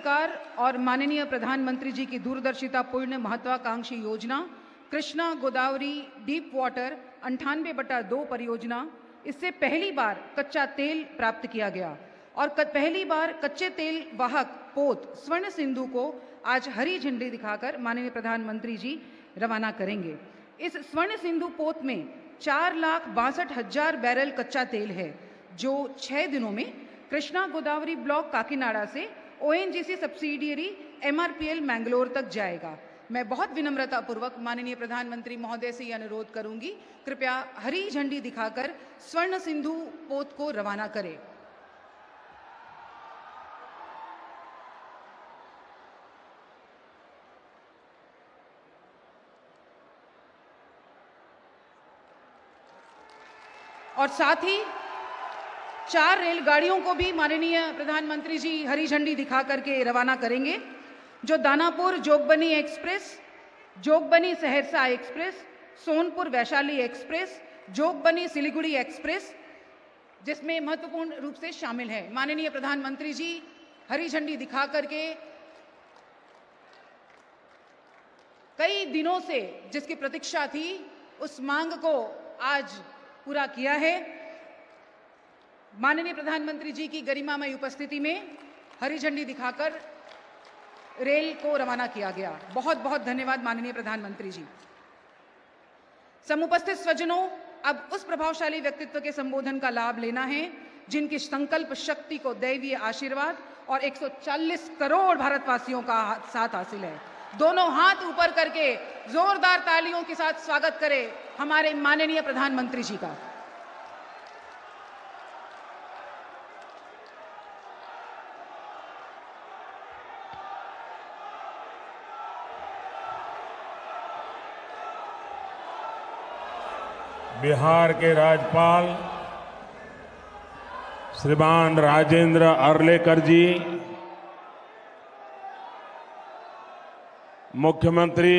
सरकार और माननीय प्रधानमंत्री जी की दूरदर्शितापूर्ण महत्वाकांक्षी योजना कृष्णा गोदावरी डीप वाटर 98/2 परियोजना, इससे पहली बार कच्चा तेल प्राप्त किया गया और पहली बार कच्चे तेल वाहक पोत स्वर्ण सिंधु को आज हरी झंडी दिखाकर माननीय प्रधानमंत्री जी रवाना करेंगे। इस स्वर्ण सिंधु पोत में 4,62,000 बैरल कच्चा तेल है, जो 6 दिनों में कृष्णा गोदावरी ब्लॉक काकीनाडा से ओएनजीसी सब्सिडियरी एमआरपीएल मैंगलोर तक जाएगा। मैं बहुत विनम्रतापूर्वक माननीय प्रधानमंत्री महोदय से यह अनुरोध करूंगी, कृपया हरी झंडी दिखाकर स्वर्ण सिंधु पोत को रवाना करें। और साथ ही 4 रेलगाड़ियों को भी माननीय प्रधानमंत्री जी हरी झंडी दिखा करके रवाना करेंगे, जो Danapur Jogbani express, Jogbani Saharsa express, Sonpur Vaishali express, Jogbani Siliguri express, जिसमें महत्वपूर्ण रूप से शामिल है। माननीय प्रधानमंत्री जी हरी झंडी दिखा करके कई दिनों से जिसकी प्रतीक्षा थी, उस मांग को आज पूरा किया है। माननीय प्रधानमंत्री जी की गरिमामय उपस्थिति में हरी झंडी दिखाकर रेल को रवाना किया गया। बहुत बहुत धन्यवाद माननीय प्रधानमंत्री जी। समुपस्थित स्वजनों, अब उस प्रभावशाली व्यक्तित्व के संबोधन का लाभ लेना है जिनकी संकल्प शक्ति को दैवीय आशीर्वाद और 140 करोड़ भारतवासियों का साथ हासिल है। दोनों हाथ ऊपर करके जोरदार तालियों के साथ स्वागत करें हमारे माननीय प्रधानमंत्री जी का। बिहार के राज्यपाल श्रीमान राजेंद्र अर्लेकर जी, मुख्यमंत्री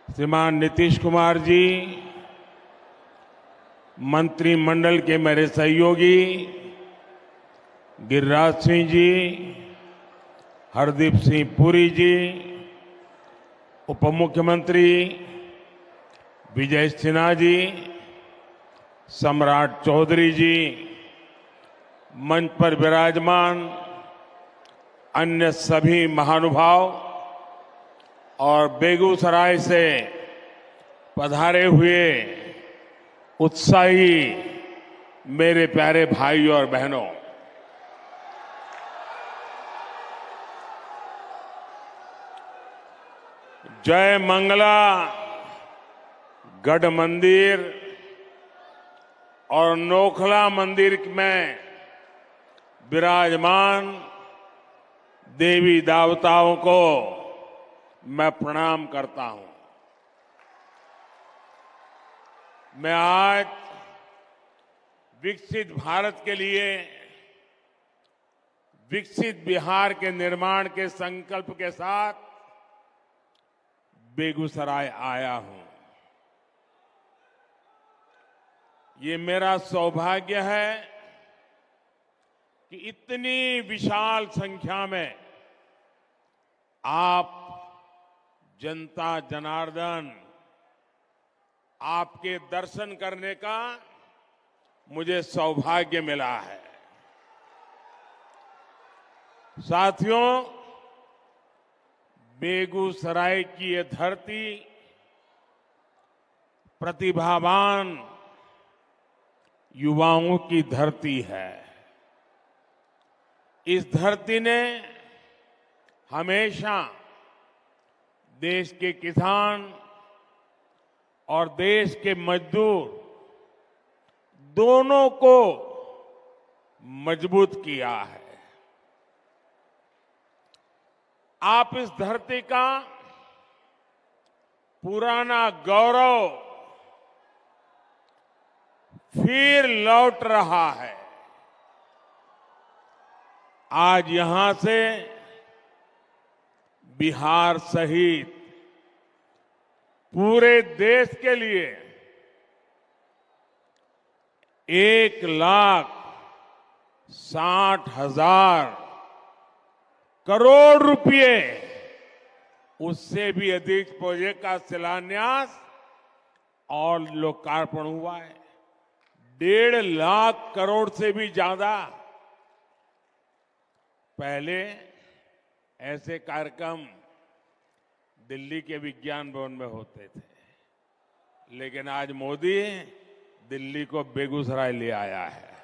श्रीमान नीतीश कुमार जी, मंत्रिमंडल के मेरे सहयोगी गिरिराज सिंह जी, हरदीप सिंह पुरी जी, उप मुख्यमंत्री विजय सिन्हा जी, सम्राट चौधरी जी, मंच पर विराजमान अन्य सभी महानुभाव और बेगूसराय से पधारे हुए उत्साही मेरे प्यारे भाई और बहनों, जय मंगला गढ़ मंदिर और नोखला मंदिर में विराजमान देवी देवताओं को मैं प्रणाम करता हूं। मैं आज विकसित भारत के लिए विकसित बिहार के निर्माण के संकल्प के साथ बेगूसराय आया हूं। ये मेरा सौभाग्य है कि इतनी विशाल संख्या में आप जनता जनार्दन आपके दर्शन करने का मुझे सौभाग्य मिला है। साथियों, बेगूसराय की ये धरती प्रतिभावान युवाओं की धरती है। इस धरती ने हमेशा देश के किसान और देश के मजदूर दोनों को मजबूत किया है। आप इस धरती का पुराना गौरव फिर लौट रहा है। आज यहां से बिहार सहित पूरे देश के लिए 1,60,000 करोड़ रुपए, उससे भी अधिक प्रोजेक्ट का शिलान्यास और लोकार्पण हुआ है। 1.5 लाख करोड़ से भी ज्यादा। पहले ऐसे कार्यक्रम दिल्ली के विज्ञान भवन में होते थे, लेकिन आज मोदी दिल्ली को बेगूसराय ले आया है।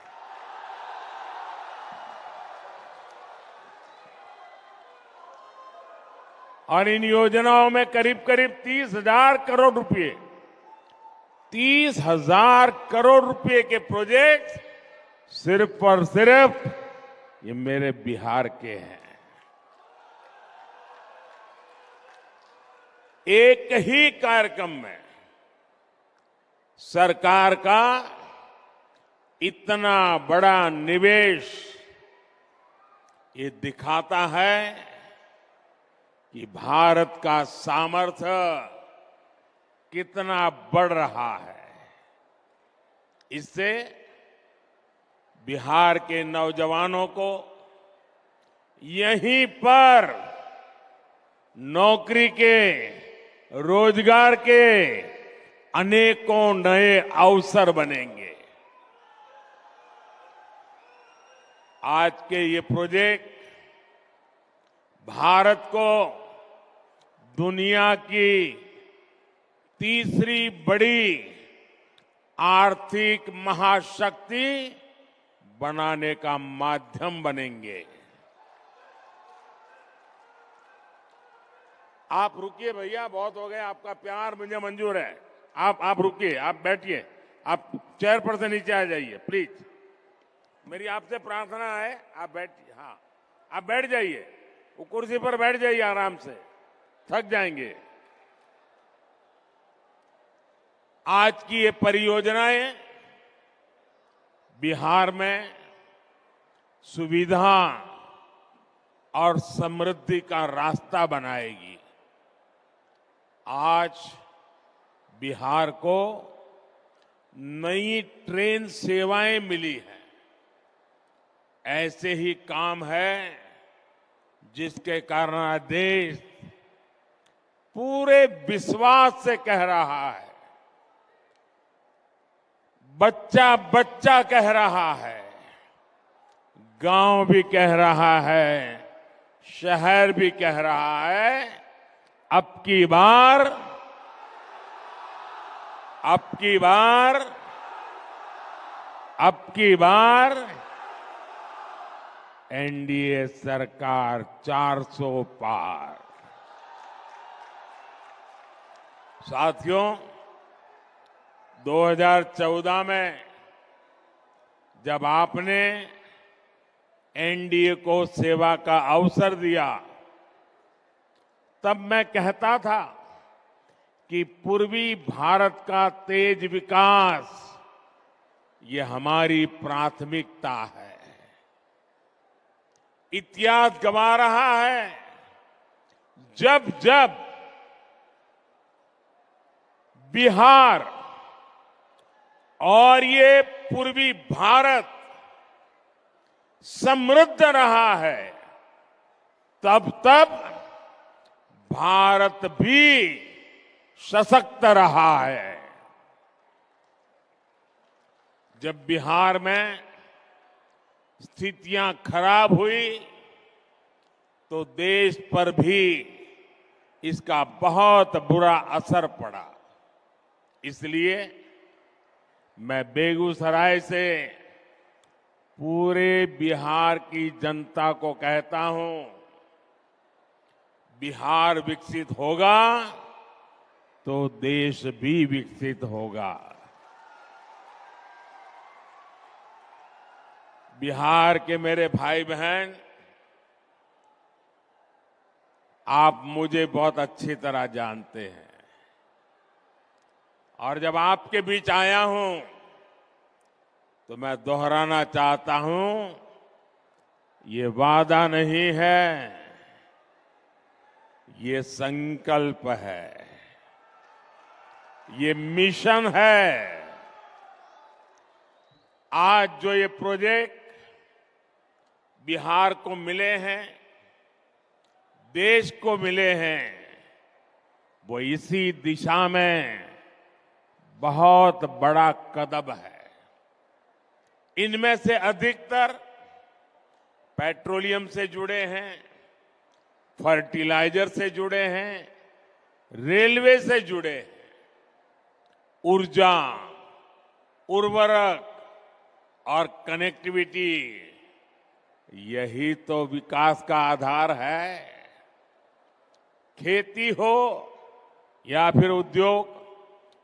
और इन योजनाओं में करीब करीब 30,000 करोड़ रुपए, 30,000 करोड़ रुपए के प्रोजेक्ट सिर्फ और सिर्फ ये मेरे बिहार के हैं। एक ही कार्यक्रम में सरकार का इतना बड़ा निवेश, ये दिखाता है कि भारत का सामर्थ्य कितना बढ़ रहा है। इससे बिहार के नौजवानों को यहीं पर नौकरी के, रोजगार के अनेकों नए अवसर बनेंगे। आज के ये प्रोजेक्ट भारत को दुनिया की तीसरी बड़ी आर्थिक महाशक्ति बनाने का माध्यम बनेंगे। आप रुकिए भैया, बहुत हो गए, आपका प्यार मुझे मंजूर है। आप रुकिए, आप बैठिए, आप चेयर पर से नीचे आ जाइए प्लीज। मेरी आपसे प्रार्थना है, आप बैठिए। हाँ, आप बैठ जाइए, वो कुर्सी पर बैठ जाइए आराम से, थक जाएंगे। आज की ये परियोजनाएं बिहार में सुविधा और समृद्धि का रास्ता बनाएगी। आज बिहार को नई ट्रेन सेवाएं मिली हैं। ऐसे ही काम है जिसके कारण देश पूरे विश्वास से कह रहा है, बच्चा बच्चा कह रहा है, गांव भी कह रहा है, शहर भी कह रहा है, अब की बार एनडीए सरकार 400 पार। साथियों, 2014 में जब आपने एनडीए को सेवा का अवसर दिया, तब मैं कहता था कि पूर्वी भारत का तेज विकास ये हमारी प्राथमिकता है। इतिहास गवा रहा है, जब जब बिहार और ये पूर्वी भारत समृद्ध रहा है, तब तब भारत भी सशक्त रहा है। जब बिहार में स्थितियां खराब हुई तो देश पर भी इसका बहुत बुरा असर पड़ा। इसलिए मैं बेगूसराय से पूरे बिहार की जनता को कहता हूं, बिहार विकसित होगा तो देश भी विकसित होगा। बिहार के मेरे भाई बहन, आप मुझे बहुत अच्छी तरह जानते हैं, और जब आपके बीच आया हूं तो मैं दोहराना चाहता हूं, ये वादा नहीं है, ये संकल्प है, ये मिशन है। आज जो ये प्रोजेक्ट बिहार को मिले हैं, देश को मिले हैं वो इसी दिशा में बहुत बड़ा कदम है। इनमें से अधिकतर पेट्रोलियम से जुड़े हैं, फर्टिलाइजर से जुड़े हैं, रेलवे से जुड़े हैं। ऊर्जा, उर्वरक और कनेक्टिविटी, यही तो विकास का आधार है। खेती हो या फिर उद्योग,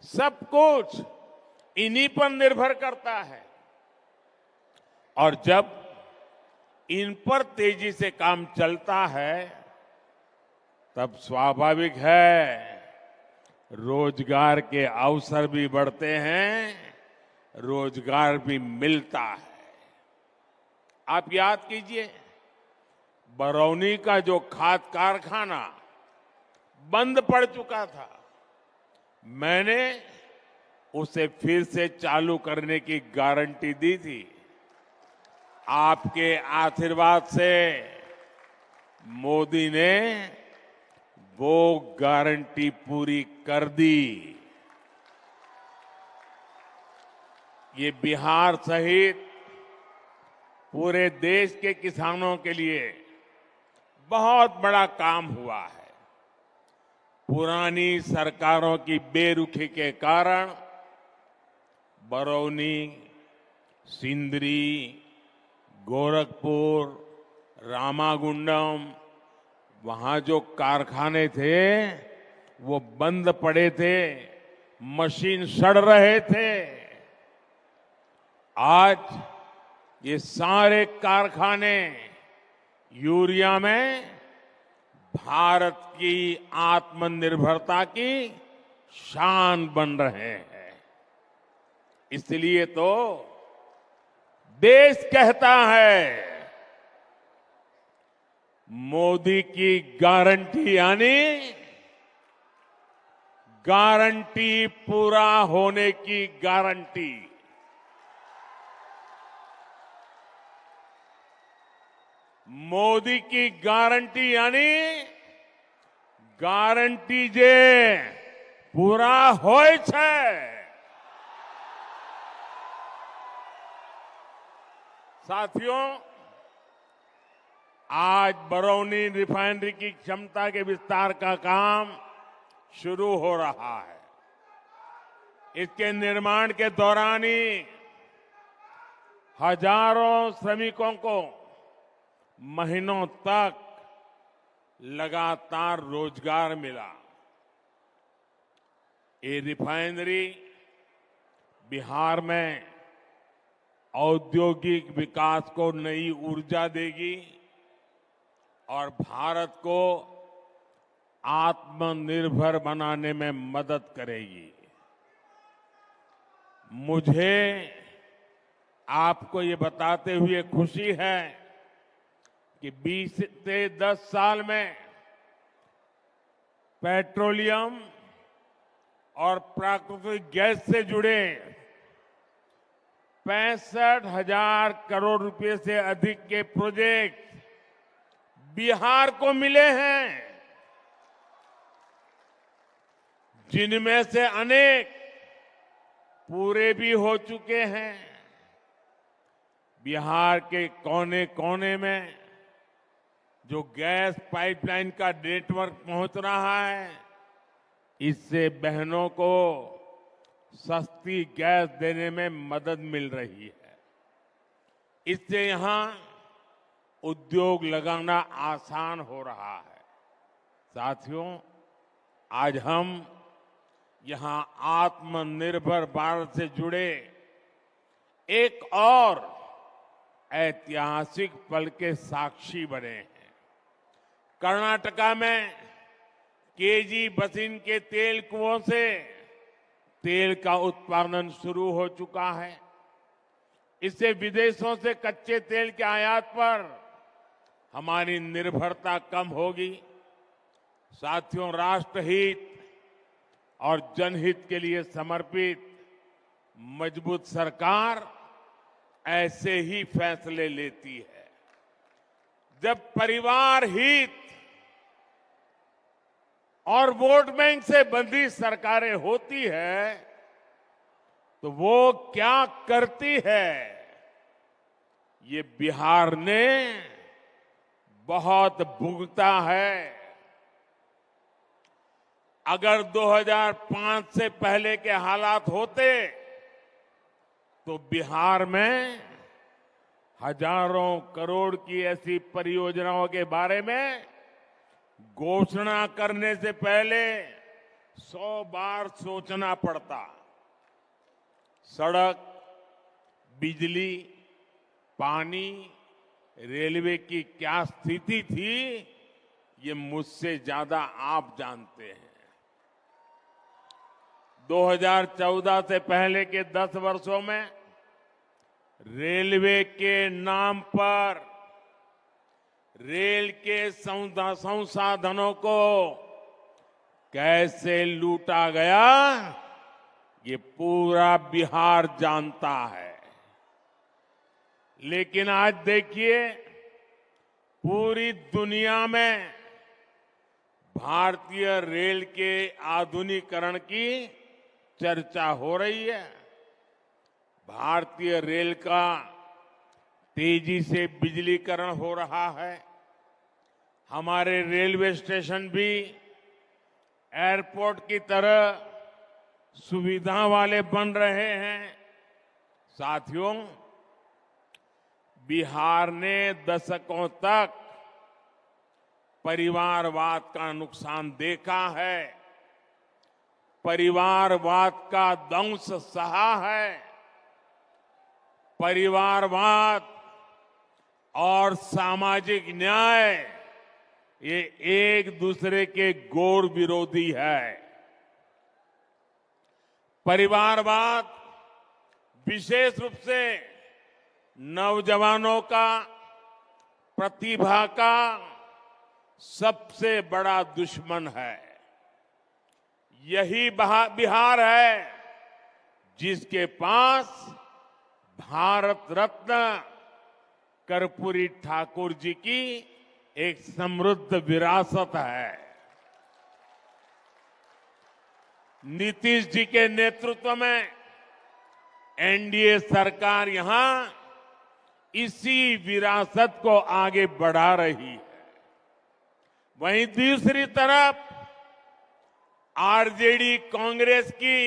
सब कुछ इन्हीं पर निर्भर करता है। और जब इन पर तेजी से काम चलता है तब स्वाभाविक है रोजगार के अवसर भी बढ़ते हैं, रोजगार भी मिलता है। आप याद कीजिए, बरौनी का जो खाद कारखाना बंद पड़ चुका था, मैंने उसे फिर से चालू करने की गारंटी दी थी। आपके आशीर्वाद से मोदी ने वो गारंटी पूरी कर दी। ये बिहार सहित पूरे देश के किसानों के लिए बहुत बड़ा काम हुआ है। पुरानी सरकारों की बेरुखी के कारण बरौनी, सिंदरी, गोरखपुर, रामागुंडम, वहां जो कारखाने थे वो बंद पड़े थे, मशीन सड़ रहे थे। आज ये सारे कारखाने यूरिया में भारत की आत्मनिर्भरता की शान बन रहे हैं। इसलिए तो देश कहता है मोदी की गारंटी यानी गारंटी पूरा होने की गारंटी। मोदी की गारंटी यानी गारंटी जे पूरा होय छे। साथियों, आज बरौनी रिफाइनरी की क्षमता के विस्तार का काम शुरू हो रहा है। इसके निर्माण के दौरान ही हजारों श्रमिकों को महीनों तक लगातार रोजगार मिला। ये रिफाइनरी बिहार में औद्योगिक विकास को नई ऊर्जा देगी और भारत को आत्मनिर्भर बनाने में मदद करेगी। मुझे आपको ये बताते हुए खुशी है कि 20 से 10 साल में पेट्रोलियम और प्राकृतिक गैस से जुड़े 65,000 करोड़ रुपए से अधिक के प्रोजेक्ट बिहार को मिले हैं, जिनमें से अनेक पूरे भी हो चुके हैं। बिहार के कोने कोने में जो गैस पाइपलाइन का नेटवर्क पहुंच रहा है, इससे बहनों को सस्ती गैस देने में मदद मिल रही है। इससे यहां उद्योग लगाना आसान हो रहा है। साथियों, आज हम यहां आत्मनिर्भर भारत से जुड़े एक और ऐतिहासिक पल के साक्षी बने हैं। कर्नाटका में केजी बसिन के तेल कुओं से तेल का उत्पादन शुरू हो चुका है। इससे विदेशों से कच्चे तेल के आयात पर हमारी निर्भरता कम होगी। साथियों, राष्ट्रहित और जनहित के लिए समर्पित मजबूत सरकार ऐसे ही फैसले लेती है। जब परिवार हित और वोट बैंक से बंधी सरकारें होती है तो वो क्या करती है, ये बिहार ने बहुत भुगता है। अगर 2005 से पहले के हालात होते तो बिहार में हजारों करोड़ की ऐसी परियोजनाओं के बारे में घोषणा करने से पहले 100 बार सोचना पड़ता। सड़क, बिजली, पानी, रेलवे की क्या स्थिति थी, ये मुझसे ज्यादा आप जानते हैं। 2014 से पहले के 10 वर्षों में रेलवे के नाम पर रेल के संसाधनों को कैसे लूटा गया, ये पूरा बिहार जानता है। लेकिन आज देखिए, पूरी दुनिया में भारतीय रेल के आधुनिकीकरण की चर्चा हो रही है। भारतीय रेल का तेजी से बिजलीकरण हो रहा है। हमारे रेलवे स्टेशन भी एयरपोर्ट की तरह सुविधा वाले बन रहे हैं। साथियों, बिहार ने दशकों तक परिवारवाद का नुकसान देखा है, परिवारवाद का दंश सहा है। परिवारवाद और सामाजिक न्याय ये एक दूसरे के घोर विरोधी है। परिवारवाद विशेष रूप से नौजवानों का, प्रतिभा का सबसे बड़ा दुश्मन है। यही बिहार है जिसके पास भारत रत्न कर्पूरी ठाकुर जी की एक समृद्ध विरासत है। नीतीश जी के नेतृत्व में एनडीए सरकार यहां इसी विरासत को आगे बढ़ा रही है। वहीं दूसरी तरफ आरजेडी कांग्रेस की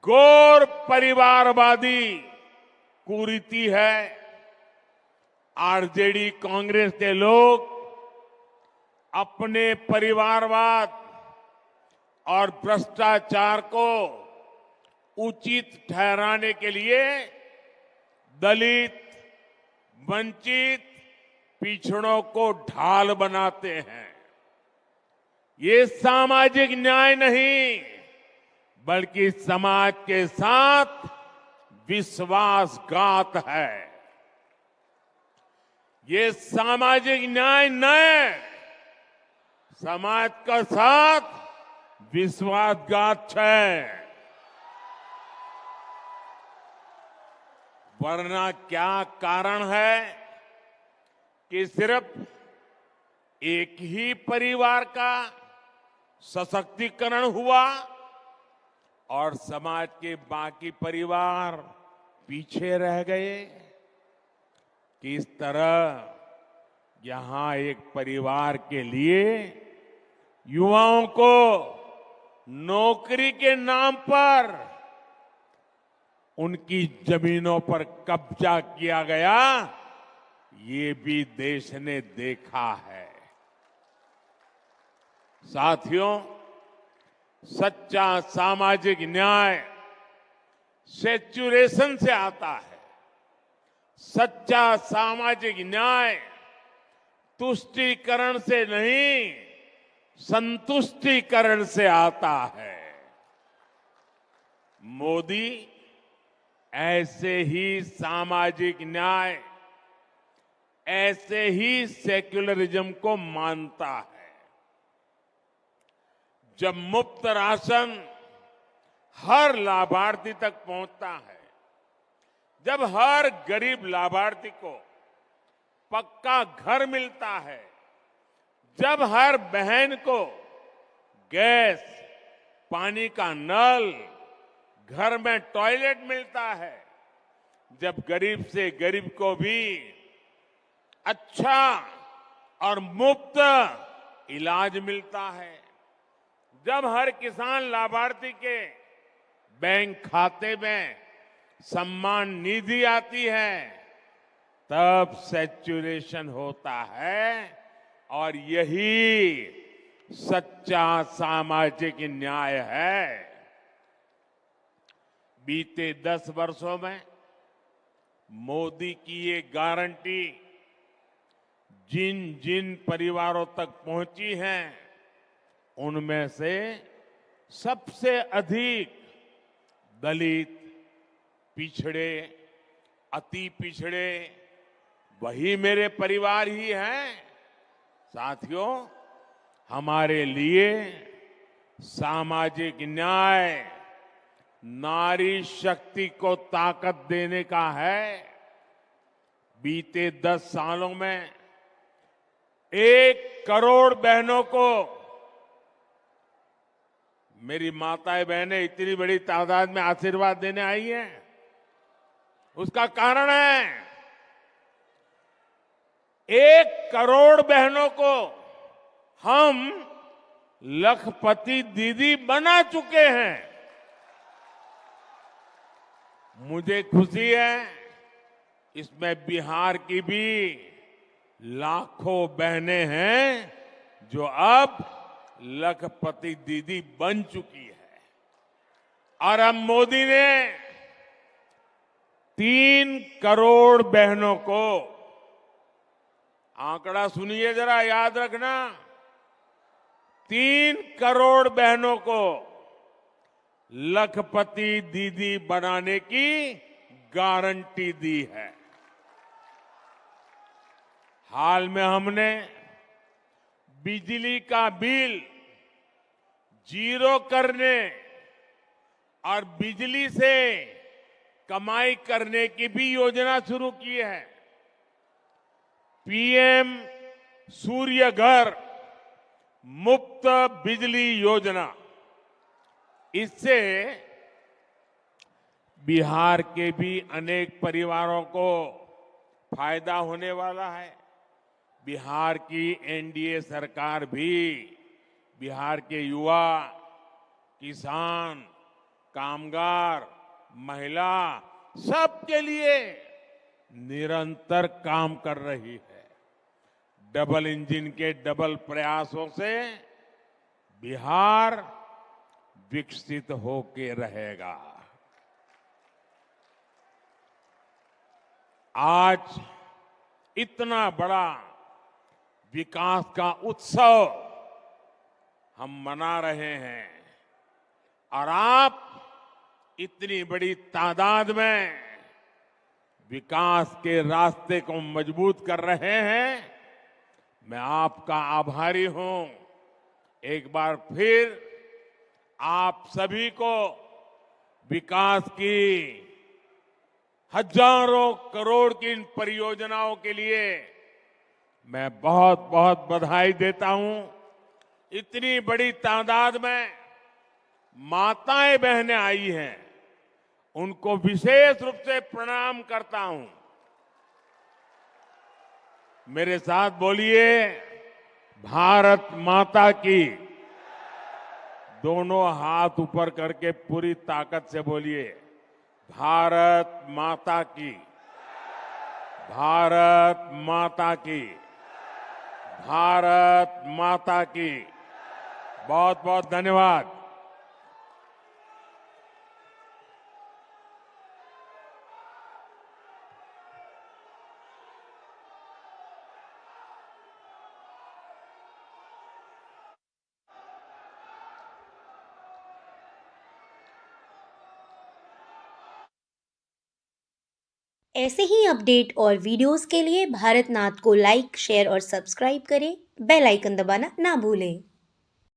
घोर परिवारवादी कुरीति है। आरजेडी कांग्रेस के लोग अपने परिवारवाद और भ्रष्टाचार को उचित ठहराने के लिए दलित, वंचित, पिछड़ों को ढाल बनाते हैं। ये सामाजिक न्याय नहीं, बल्कि समाज के साथ विश्वासघात है। ये सामाजिक न्याय न, समाज का साथ विश्वासघात है। वरना क्या कारण है कि सिर्फ एक ही परिवार का सशक्तिकरण हुआ और समाज के बाकी परिवार पीछे रह गए। किस तरह यहां एक परिवार के लिए युवाओं को नौकरी के नाम पर उनकी जमीनों पर कब्जा किया गया, ये भी देश ने देखा है। साथियों, सच्चा सामाजिक न्याय सेचुरेशन से आता है। सच्चा सामाजिक न्याय तुष्टीकरण से नहीं, संतुष्टीकरण से आता है। मोदी ऐसे ही सामाजिक न्याय, ऐसे ही सेक्युलरिज्म को मानता है। जब मुफ्त राशन हर लाभार्थी तक पहुंचता है, जब हर गरीब लाभार्थी को पक्का घर मिलता है, जब हर बहन को गैस, पानी का नल, घर में टॉयलेट मिलता है। जब गरीब से गरीब को भी अच्छा और मुफ्त इलाज मिलता है, जब हर किसान लाभार्थी के बैंक खाते में सम्मान निधि आती है, तब सैचुरेशन होता है और यही सच्चा सामाजिक न्याय है। बीते 10 वर्षों में मोदी की ये गारंटी जिन जिन परिवारों तक पहुंची है, उनमें से सबसे अधिक दलित, पिछड़े, अति पिछड़े वही मेरे परिवार ही हैं। साथियों, हमारे लिए सामाजिक न्याय नारी शक्ति को ताकत देने का है। बीते 10 सालों में 1 करोड़ बहनों को, मेरी माताएं बहनें इतनी बड़ी तादाद में आशीर्वाद देने आई हैं, उसका कारण है 1 करोड़ बहनों को हम लखपति दीदी बना चुके हैं। मुझे खुशी है, इसमें बिहार की भी लाखों बहनें हैं जो अब लखपति दीदी बन चुकी है। और अब मोदी ने 3 करोड़ बहनों को, आंकड़ा सुनिए जरा, याद रखना, 3 करोड़ बहनों को लखपति दीदी बनाने की गारंटी दी है। हाल में हमने बिजली का बिल 0 करने और बिजली से कमाई करने की भी योजना शुरू की है। पीएम सूर्य घर मुफ्त बिजली योजना, इससे बिहार के भी अनेक परिवारों को फायदा होने वाला है। बिहार की एनडीए सरकार भी बिहार के युवा, किसान, कामगार, महिला सबके लिए निरंतर काम कर रही है। डबल इंजन के डबल प्रयासों से बिहार विकसित होके रहेगा। आज इतना बड़ा विकास का उत्सव हम मना रहे हैं और आप इतनी बड़ी तादाद में विकास के रास्ते को मजबूत कर रहे हैं। मैं आपका आभारी हूं। एक बार फिर आप सभी को विकास की हजारों करोड़ की इन परियोजनाओं के लिए मैं बहुत बहुत बधाई देता हूं। इतनी बड़ी तादाद में माताएं बहनें आई हैं, उनको विशेष रूप से प्रणाम करता हूं। मेरे साथ बोलिए, भारत माता की। दोनों हाथ ऊपर करके पूरी ताकत से बोलिए, भारत माता की, भारत माता की, भारत माता की। बहुत बहुत धन्यवाद। ऐसे ही अपडेट और वीडियोस के लिए भारत नाथ को लाइक, शेयर और सब्सक्राइब करें। बेल आइकन दबाना ना भूलें।